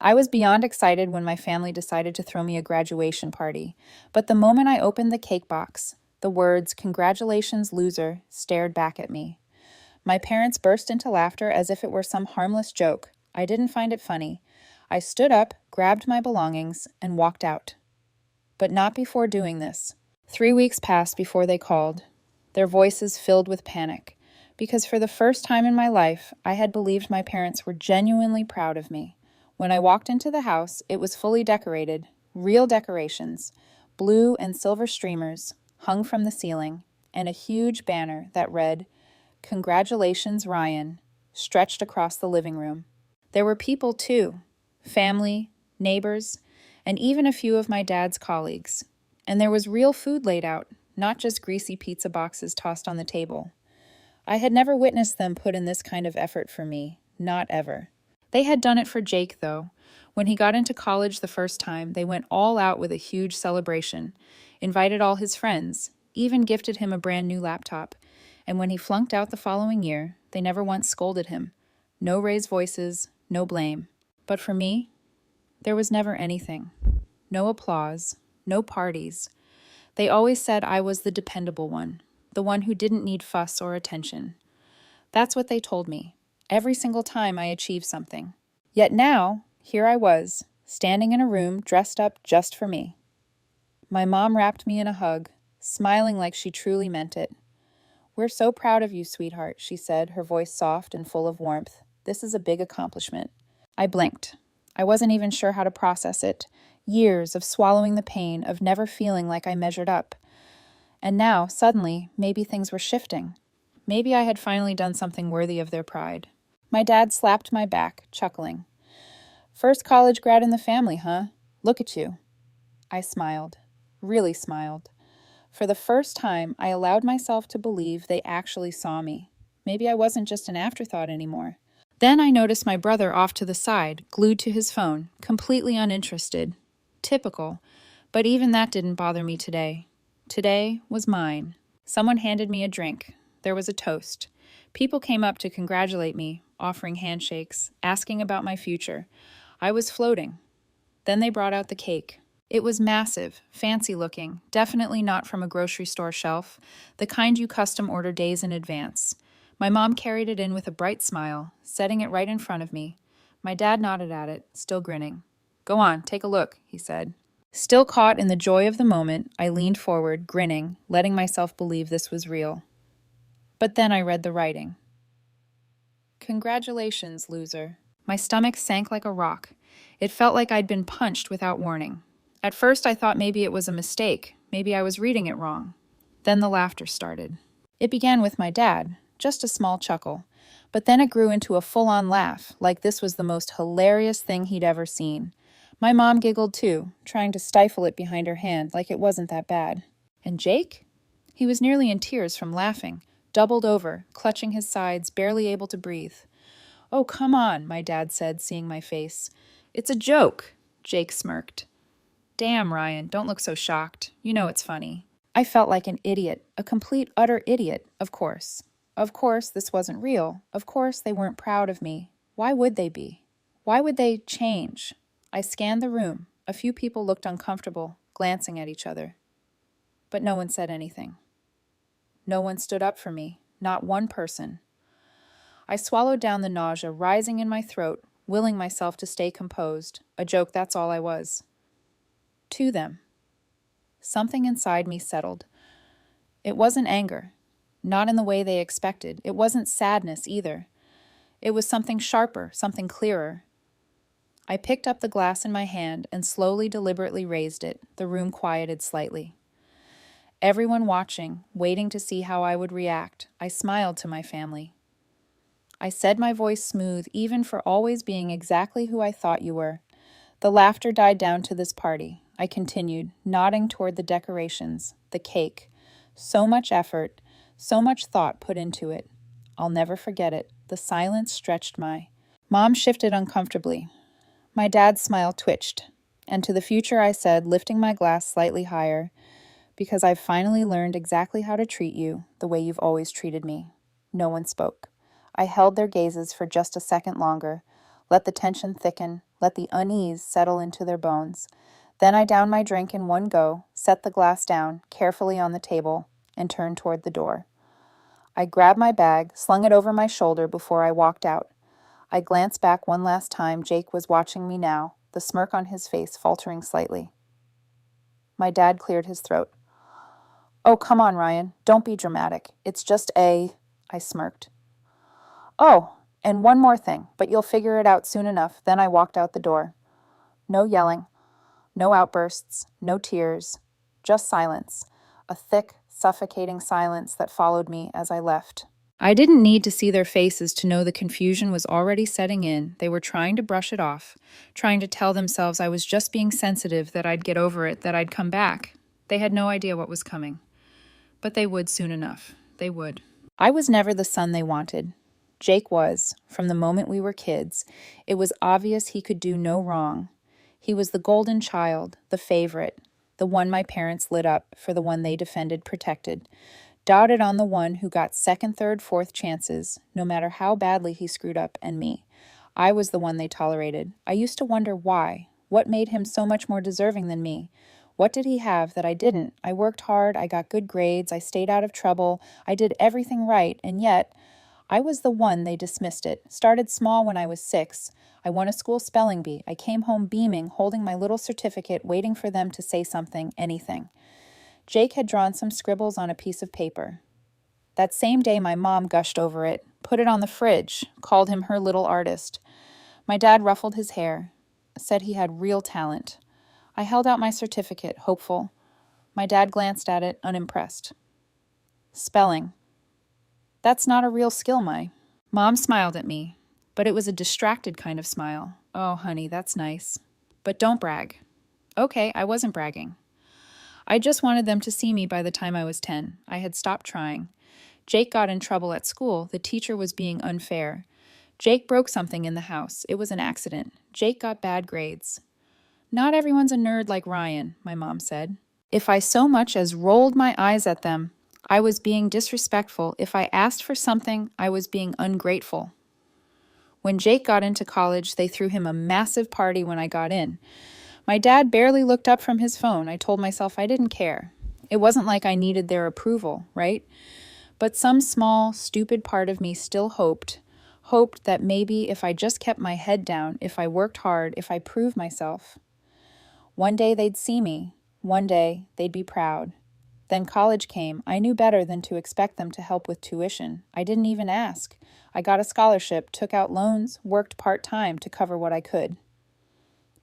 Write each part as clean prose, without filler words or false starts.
I was beyond excited when my family decided to throw me a graduation party, but the moment I opened the cake box, the words, "Congratulations, loser," stared back at me. My parents burst into laughter as if it were some harmless joke. I didn't find it funny. I stood up, grabbed my belongings, and walked out. But not before doing this. 3 weeks passed before they called, their voices filled with panic, because for the first time in my life, I had believed my parents were genuinely proud of me. When I walked into the house, it was fully decorated, real decorations, blue and silver streamers hung from the ceiling, and a huge banner that read, "Congratulations, Ryan," stretched across the living room. There were people too, family, neighbors, and even a few of my dad's colleagues. And there was real food laid out, not just greasy pizza boxes tossed on the table. I had never witnessed them put in this kind of effort for me, not ever. They had done it for Jake, though. When he got into college the first time, they went all out with a huge celebration, invited all his friends, even gifted him a brand new laptop. And when he flunked out the following year, they never once scolded him. No raised voices, no blame. But for me, there was never anything. No applause, no parties. They always said I was the dependable one, the one who didn't need fuss or attention. That's what they told me, every single time I achieved something. Yet now, here I was, standing in a room dressed up just for me. My mom wrapped me in a hug, smiling like she truly meant it. "We're so proud of you, sweetheart," she said, her voice soft and full of warmth. "This is a big accomplishment." I blinked. I wasn't even sure how to process it. Years of swallowing the pain, of never feeling like I measured up. And now, suddenly, maybe things were shifting. Maybe I had finally done something worthy of their pride. My dad slapped my back, chuckling. "First college grad in the family, huh? Look at you." I smiled. Really smiled. For the first time, I allowed myself to believe they actually saw me. Maybe I wasn't just an afterthought anymore. Then I noticed my brother off to the side, glued to his phone, completely uninterested. Typical. But even that didn't bother me today. Today was mine. Someone handed me a drink. There was a toast. People came up to congratulate me, offering handshakes, asking about my future. I was floating. Then they brought out the cake. It was massive, fancy looking, definitely not from a grocery store shelf, the kind you custom order days in advance. My mom carried it in with a bright smile, setting it right in front of me. My dad nodded at it, still grinning. "Go on, take a look," he said. Still caught in the joy of the moment, I leaned forward, grinning, letting myself believe this was real. But then I read the writing. "Congratulations, loser." My stomach sank like a rock. It felt like I'd been punched without warning. At first I thought maybe it was a mistake. Maybe I was reading it wrong. Then the laughter started. It began with my dad, just a small chuckle. But then it grew into a full-on laugh, like this was the most hilarious thing he'd ever seen. My mom giggled too, trying to stifle it behind her hand like it wasn't that bad. And Jake? He was nearly in tears from laughing, doubled over, clutching his sides, barely able to breathe. "Oh, come on," my dad said, seeing my face. "It's a joke," Jake smirked. "Damn, Ryan, don't look so shocked. You know it's funny." I felt like an idiot, a complete, utter idiot, of course. Of course, this wasn't real. Of course, they weren't proud of me. Why would they be? Why would they change? I scanned the room. A few people looked uncomfortable, glancing at each other. But no one said anything. No one stood up for me, not one person. I swallowed down the nausea rising in my throat, willing myself to stay composed. A joke, that's all I was. To them. Something inside me settled. It wasn't anger, not in the way they expected. It wasn't sadness either. It was something sharper, something clearer. I picked up the glass in my hand and slowly, deliberately raised it. The room quieted slightly. Everyone watching, waiting to see how I would react, I smiled to my family. I said, my voice smooth, even for always being exactly who I thought you were. The laughter died down to this party. I continued, nodding toward the decorations, the cake. So much effort, so much thought put into it. I'll never forget it. The silence stretched my... Mom shifted uncomfortably. My dad's smile twitched. And to the future I said, lifting my glass slightly higher, because I've finally learned exactly how to treat you the way you've always treated me. No one spoke. I held their gazes for just a second longer, let the tension thicken, let the unease settle into their bones. Then I downed my drink in one go, set the glass down carefully on the table, and turned toward the door. I grabbed my bag, slung it over my shoulder before I walked out. I glanced back one last time. Jake was watching me now, the smirk on his face faltering slightly. My dad cleared his throat. "Oh, come on, Ryan. Don't be dramatic. It's just I smirked. "Oh, and one more thing, but you'll figure it out soon enough." Then I walked out the door. No yelling, no outbursts, no tears, just silence. A thick, suffocating silence that followed me as I left. I didn't need to see their faces to know the confusion was already setting in. They were trying to brush it off, trying to tell themselves I was just being sensitive, that I'd get over it, that I'd come back. They had no idea what was coming. But they would soon enough. They would. I was never the son they wanted. Jake was, from the moment we were kids. It was obvious he could do no wrong. He was the golden child, the favorite, the one my parents lit up for, the one they defended, protected. Dotted on the one who got second, third, fourth chances, no matter how badly he screwed up, and me. I was the one they tolerated. I used to wonder why. What made him so much more deserving than me? What did he have that I didn't? I worked hard, I got good grades, I stayed out of trouble, I did everything right, and yet I was the one they dismissed it. Started small when I was 6. I won a school spelling bee. I came home beaming, holding my little certificate, waiting for them to say something, anything. Jake had drawn some scribbles on a piece of paper. That same day, my mom gushed over it, put it on the fridge, called him her little artist. My dad ruffled his hair, said he had real talent. I held out my certificate, hopeful. My dad glanced at it, unimpressed. "Spelling. That's not a real skill, Mai." Mom smiled at me, but it was a distracted kind of smile. "Oh, honey, that's nice. But don't brag." Okay, I wasn't bragging. I just wanted them to see me by the time I was 10. I had stopped trying. Jake got in trouble at school. The teacher was being unfair. Jake broke something in the house. It was an accident. Jake got bad grades. "Not everyone's a nerd like Ryan," my mom said. If I so much as rolled my eyes at them, I was being disrespectful. If I asked for something, I was being ungrateful. When Jake got into college, they threw him a massive party when I got in. My dad barely looked up from his phone. I told myself I didn't care. It wasn't like I needed their approval, right? But some small, stupid part of me still hoped that maybe if I just kept my head down, if I worked hard, if I proved myself, one day they'd see me. One day they'd be proud. Then college came. I knew better than to expect them to help with tuition. I didn't even ask. I got a scholarship, took out loans, worked part-time to cover what I could.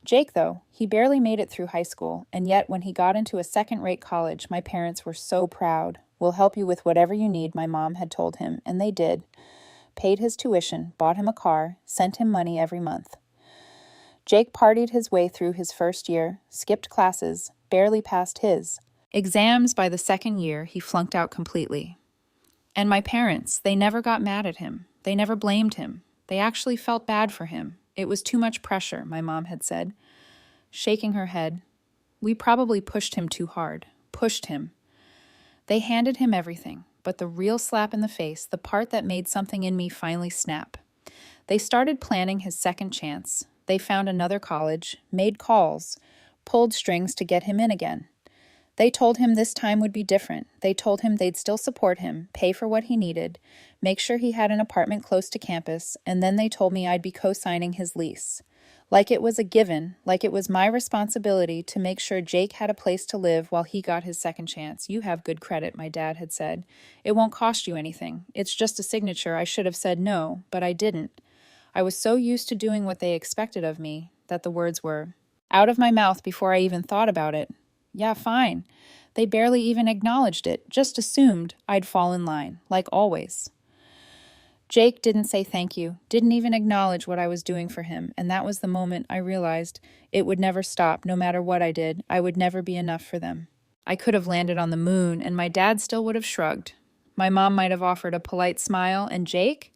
Jake, though, he barely made it through high school, and yet when he got into a second-rate college, my parents were so proud. "We'll help you with whatever you need," my mom had told him, and they did. Paid his tuition, bought him a car, sent him money every month. Jake partied his way through his first year, skipped classes, barely passed his. Exams by the second year, he flunked out completely. And my parents, they never got mad at him. They never blamed him. They actually felt bad for him. It was too much pressure, my mom had said, shaking her head. We probably pushed him too hard. Pushed him. They handed him everything, but the real slap in the face, the part that made something in me finally snap. They started planning his second chance. They found another college, made calls, pulled strings to get him in again. They told him this time would be different. They told him they'd still support him, pay for what he needed, make sure he had an apartment close to campus, and then they told me I'd be co-signing his lease. Like it was a given, like it was my responsibility to make sure Jake had a place to live while he got his second chance. "You have good credit," my dad had said. "It won't cost you anything. It's just a signature." I should have said no, but I didn't. I was so used to doing what they expected of me that the words were out of my mouth before I even thought about it. Yeah, fine. They barely even acknowledged it, just assumed I'd fall in line, like always. Jake didn't say thank you, didn't even acknowledge what I was doing for him, and that was the moment I realized it would never stop. No matter what I did, I would never be enough for them. I could have landed on the moon, and my dad still would have shrugged. My mom might have offered a polite smile, and Jake?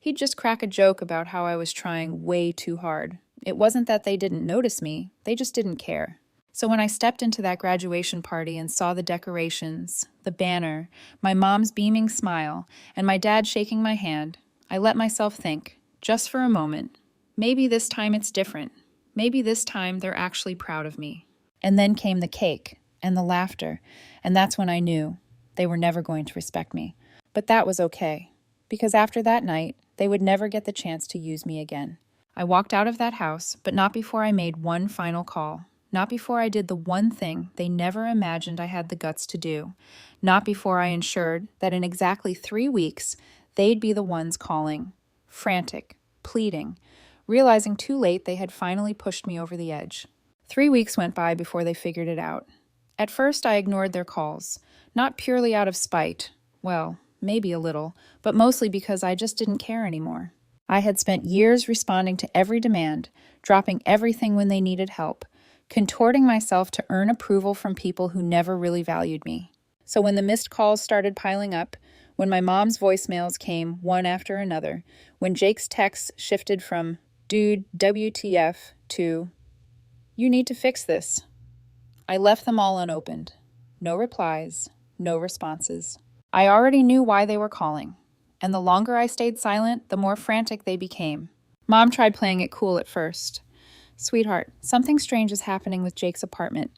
He'd just crack a joke about how I was trying way too hard. It wasn't that they didn't notice me, they just didn't care. So when I stepped into that graduation party and saw the decorations, the banner, my mom's beaming smile, and my dad shaking my hand, I let myself think, just for a moment, maybe this time it's different. Maybe this time they're actually proud of me. And then came the cake and the laughter, and that's when I knew they were never going to respect me. But that was okay, because after that night, they would never get the chance to use me again. I walked out of that house, but not before I made one final call. Not before I did the one thing they never imagined I had the guts to do. Not before I ensured that in exactly 3 weeks, they'd be the ones calling, frantic, pleading, realizing too late they had finally pushed me over the edge. 3 weeks went by before they figured it out. At first, I ignored their calls, not purely out of spite. Well, maybe a little, but mostly because I just didn't care anymore. I had spent years responding to every demand, dropping everything when they needed help, contorting myself to earn approval from people who never really valued me. So when the missed calls started piling up, when my mom's voicemails came one after another, when Jake's texts shifted from, "Dude, WTF," to, "You need to fix this," I left them all unopened. No replies, no responses. I already knew why they were calling, and the longer I stayed silent, the more frantic they became. Mom tried playing it cool at first. "Sweetheart, something strange is happening with Jake's apartment.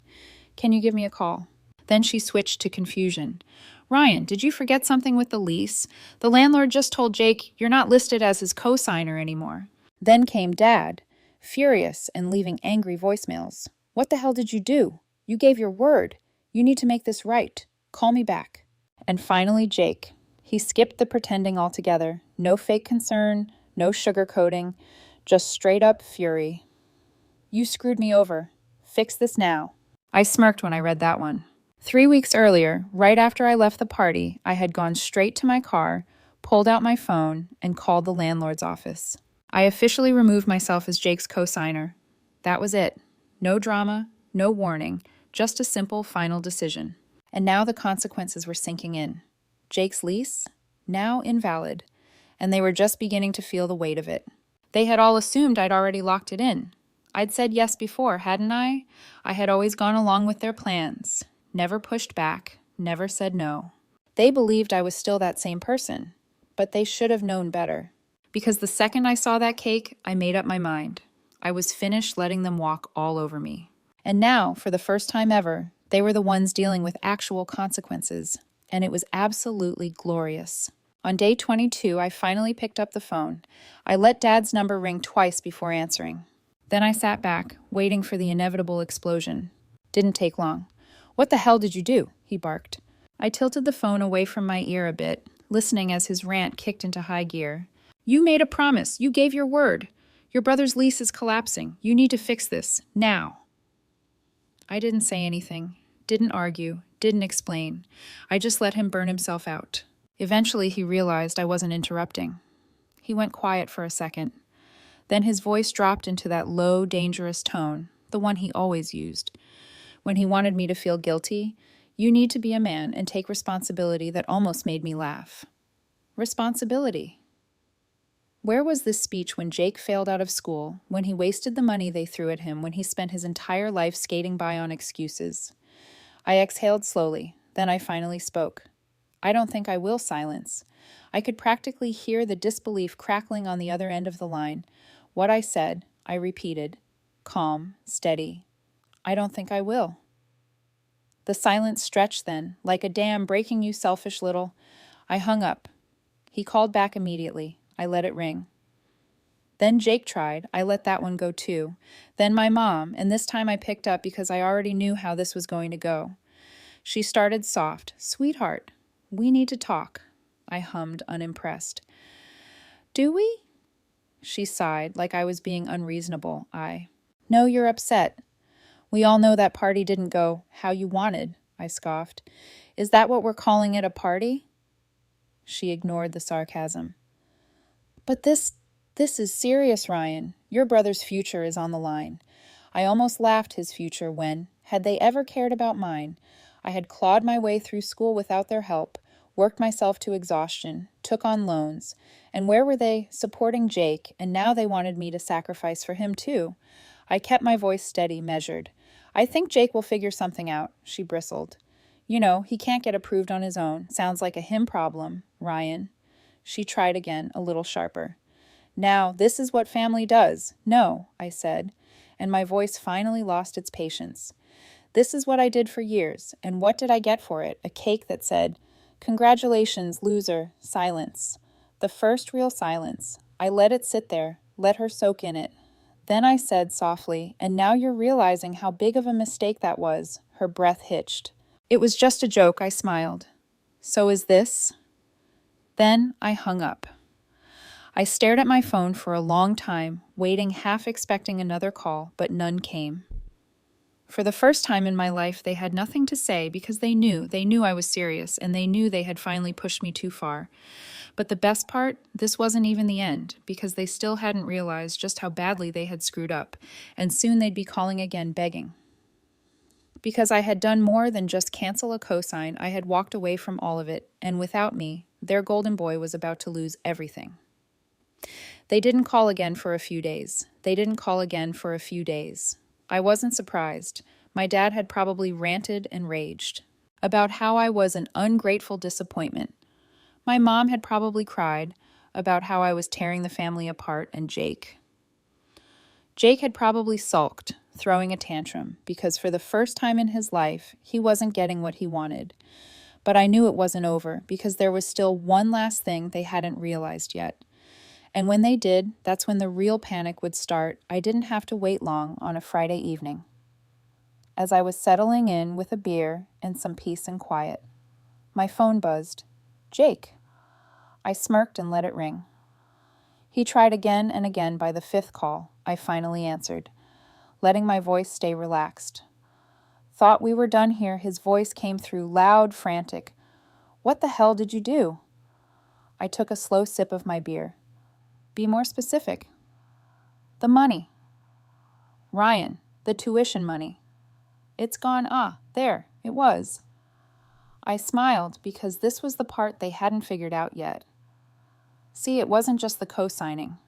Can you give me a call?" Then she switched to confusion. "Ryan, did you forget something with the lease? The landlord just told Jake you're not listed as his co-signer anymore." Then came Dad, furious and leaving angry voicemails. "What the hell did you do? You gave your word. You need to make this right. Call me back." And finally, Jake. He skipped the pretending altogether. No fake concern, no sugarcoating, just straight up fury. "You screwed me over. Fix this now." I smirked when I read that one. 3 weeks earlier, right after I left the party, I had gone straight to my car, pulled out my phone, and called the landlord's office. I officially removed myself as Jake's co-signer. That was it. No drama, no warning, just a simple final decision. And now the consequences were sinking in. Jake's lease? Now invalid. And they were just beginning to feel the weight of it. They had all assumed I'd already locked it in. I'd said yes before, hadn't I? I had always gone along with their plans. Never pushed back, never said no. They believed I was still that same person, but they should have known better. Because the second I saw that cake, I made up my mind. I was finished letting them walk all over me. And now, for the first time ever, they were the ones dealing with actual consequences, and it was absolutely glorious. On day 22, I finally picked up the phone. I let Dad's number ring twice before answering. Then I sat back, waiting for the inevitable explosion. Didn't take long. "What the hell did you do?" he barked. I tilted the phone away from my ear a bit, listening as his rant kicked into high gear. "You made a promise. You gave your word. Your brother's lease is collapsing. You need to fix this. Now." I didn't say anything, didn't argue, didn't explain. I just let him burn himself out. Eventually, he realized I wasn't interrupting. He went quiet for a second. Then his voice dropped into that low, dangerous tone, the one he always used. When he wanted me to feel guilty, "You need to be a man and take responsibility," that almost made me laugh. Responsibility. Where was this speech when Jake failed out of school, when he wasted the money they threw at him, when he spent his entire life skating by on excuses? I exhaled slowly, then I finally spoke. "I don't think I will silence." I could practically hear the disbelief crackling on the other end of the line. What I said, I repeated, calm, steady. "I don't think I will." The silence stretched then, like a dam breaking, "You selfish little." I hung up. He called back immediately. I let it ring. Then Jake tried. I let that one go too. Then my mom, and this time I picked up because I already knew how this was going to go. She started soft. "Sweetheart, we need to talk." I hummed, unimpressed. "Do we?" She sighed, like I was being unreasonable. "No, you're upset. We all know that party didn't go how you wanted," I scoffed. "Is that what we're calling it, a party?" She ignored the sarcasm. "But this is serious, Ryan. Your brother's future is on the line." I almost laughed his future when, had they ever cared about mine, I had clawed my way through school without their help, worked myself to exhaustion, took on loans, and where were they? Supporting Jake, and now they wanted me to sacrifice for him too. I kept my voice steady, measured. "I think Jake will figure something out," she bristled. "You know, he can't get approved on his own. Sounds like a him problem, Ryan." She tried again, a little sharper. "Now, this is what family does." "No," I said. and my voice finally lost its patience. This is what I did for years, and what did I get for it? A cake that said, "Congratulations, loser, silence." The first real silence. I let it sit there, let her soak in it. Then I said softly, "And now you're realizing how big of a mistake that was." Her breath hitched. "It was just a joke," I smiled. "So is this?" Then I hung up. I stared at my phone for a long time, waiting, half expecting another call, but none came. For the first time in my life, they had nothing to say because they knew I was serious, and they knew they had finally pushed me too far. But the best part, this wasn't even the end, because they still hadn't realized just how badly they had screwed up, and soon they'd be calling again, begging. Because I had done more than just cancel a cosign, I had walked away from all of it, and without me, their golden boy was about to lose everything. They didn't call again for a few days. I wasn't surprised. My dad had probably ranted and raged about how I was an ungrateful disappointment. My mom had probably cried about how I was tearing the family apart, and Jake had probably sulked, throwing a tantrum, because for the first time in his life, he wasn't getting what he wanted. But I knew it wasn't over, because there was still one last thing they hadn't realized yet. And when they did, that's when the real panic would start. I didn't have to wait long on a Friday evening. As I was settling in with a beer and some peace and quiet, my phone buzzed. Jake. I smirked and let it ring. He tried again and again. By the fifth call, I finally answered, letting my voice stay relaxed. Thought we were done here. His voice came through, loud, frantic. "What the hell did you do?" I took a slow sip of my beer. "Be more specific." "The money." "Ryan, the tuition money." "It's gone." There, it was. I smiled because this was the part they hadn't figured out yet. See, it wasn't just the co-signing.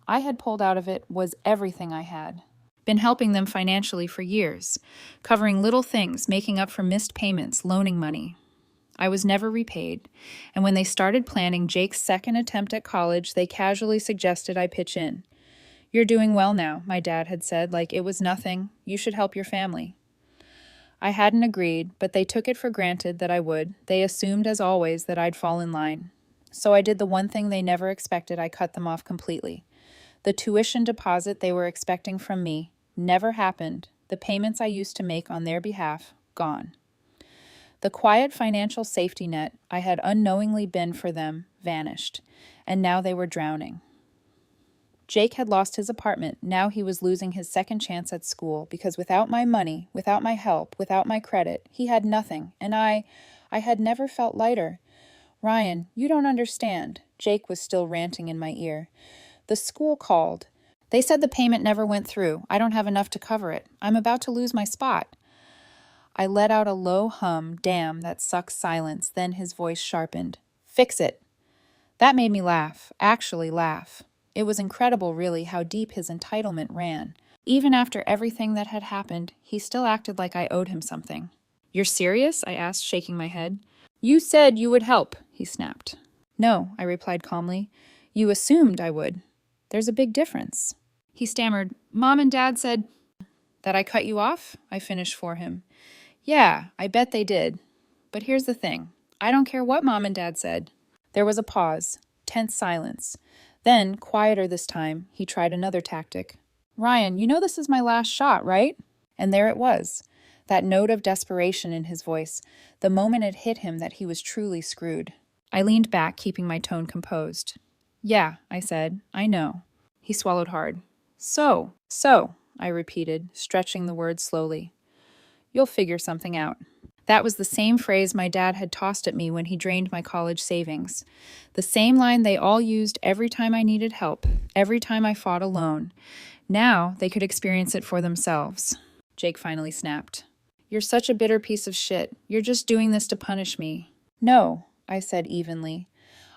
I had pulled out of it was everything I had. Been helping them financially for years, covering little things, making up for missed payments, loaning money. I was never repaid, and when they started planning Jake's second attempt at college, they casually suggested I pitch in. "You're doing well now," my dad had said, like it was nothing. "You should help your family." I hadn't agreed, but they took it for granted that I would. They assumed, as always, that I'd fall in line. So I did the one thing they never expected. I cut them off completely. The tuition deposit they were expecting from me never happened. The payments I used to make on their behalf, gone. The quiet financial safety net I had unknowingly been for them vanished, and now they were drowning. Jake had lost his apartment. Now he was losing his second chance at school, because without my money, without my help, without my credit, he had nothing, and I had never felt lighter. "Ryan, you don't understand." Jake was still ranting in my ear. "The school called. They said the payment never went through. I don't have enough to cover it. I'm about to lose my spot." I let out a low hum. Damn, that sucks silence. Then his voice sharpened. "Fix it." That made me laugh, actually laugh. It was incredible, really, how deep his entitlement ran. Even after everything that had happened, he still acted like I owed him something. "You're serious?" I asked, shaking my head. "You said you would help," he snapped. "No," I replied calmly. "You assumed I would. There's a big difference." He stammered. "Mom and Dad said—" "That I cut you off?" I finished for him. "Yeah, I bet they did. But here's the thing. I don't care what Mom and Dad said." There was a pause, tense silence. Then, quieter this time, he tried another tactic. "Ryan, you know this is my last shot, right?" And there it was, that note of desperation in his voice, the moment it hit him that he was truly screwed. I leaned back, keeping my tone composed. "Yeah," I said, "I know." He swallowed hard. So, I repeated, stretching the words slowly. "You'll figure something out." That was the same phrase my dad had tossed at me when he drained my college savings. The same line they all used every time I needed help, every time I fought alone. Now they could experience it for themselves. Jake finally snapped. "You're such a bitter piece of shit. You're just doing this to punish me." "No," I said evenly.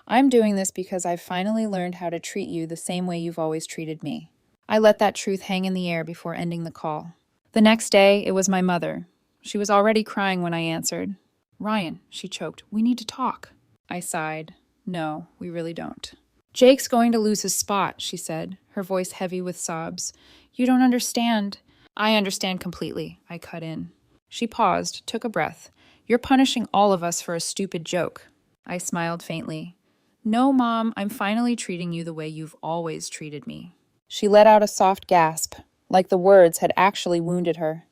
"I'm doing this because I've finally learned how to treat you the same way you've always treated me." I let that truth hang in the air before ending the call. The next day, it was my mother. She was already crying when I answered. "Ryan," she choked, "we need to talk." I sighed. "No, we really don't." "Jake's going to lose his spot," she said, her voice heavy with sobs. You don't understand. I understand completely, I cut in. She paused, took a breath. You're punishing all of us for a stupid joke. I smiled faintly. No, Mom, I'm finally treating you the way you've always treated me. She let out a soft gasp, like the words had actually wounded her.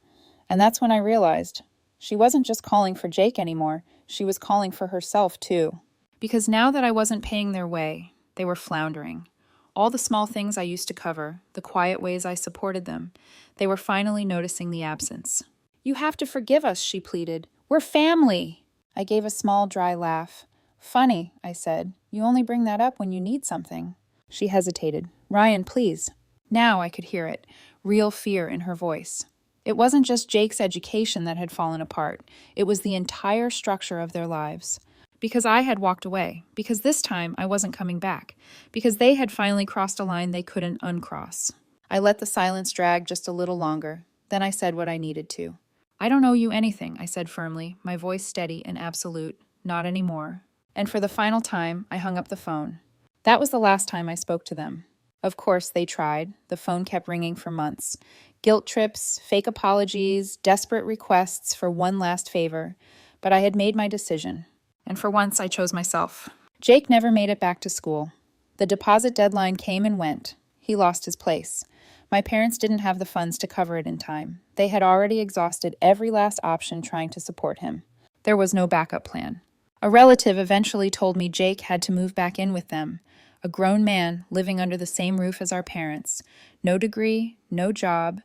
And that's when I realized she wasn't just calling for Jake anymore, she was calling for herself too. Because now that I wasn't paying their way, they were floundering. All the small things I used to cover, the quiet ways I supported them, they were finally noticing the absence. You have to forgive us, she pleaded. We're family. I gave a small, dry laugh. Funny, I said. You only bring that up when you need something. She hesitated. Ryan, please. Now I could hear it, real fear in her voice. It wasn't just Jake's education that had fallen apart. It was the entire structure of their lives. Because I had walked away. Because this time I wasn't coming back. Because they had finally crossed a line they couldn't uncross. I let the silence drag just a little longer. Then I said what I needed to. I don't owe you anything, I said firmly, my voice steady and absolute. Not anymore. And for the final time, I hung up the phone. That was the last time I spoke to them. Of course, they tried. The phone kept ringing for months. Guilt trips, fake apologies, desperate requests for one last favor. But I had made my decision. And for once, I chose myself. Jake never made it back to school. The deposit deadline came and went. He lost his place. My parents didn't have the funds to cover it in time. They had already exhausted every last option trying to support him. There was no backup plan. A relative eventually told me Jake had to move back in with them. A grown man living under the same roof as our parents. No degree, no job,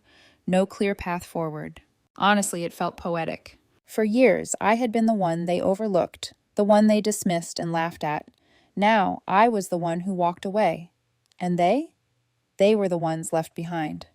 no clear path forward. Honestly, it felt poetic. For years, I had been the one they overlooked, the one they dismissed and laughed at. Now, I was the one who walked away. And they? They were the ones left behind.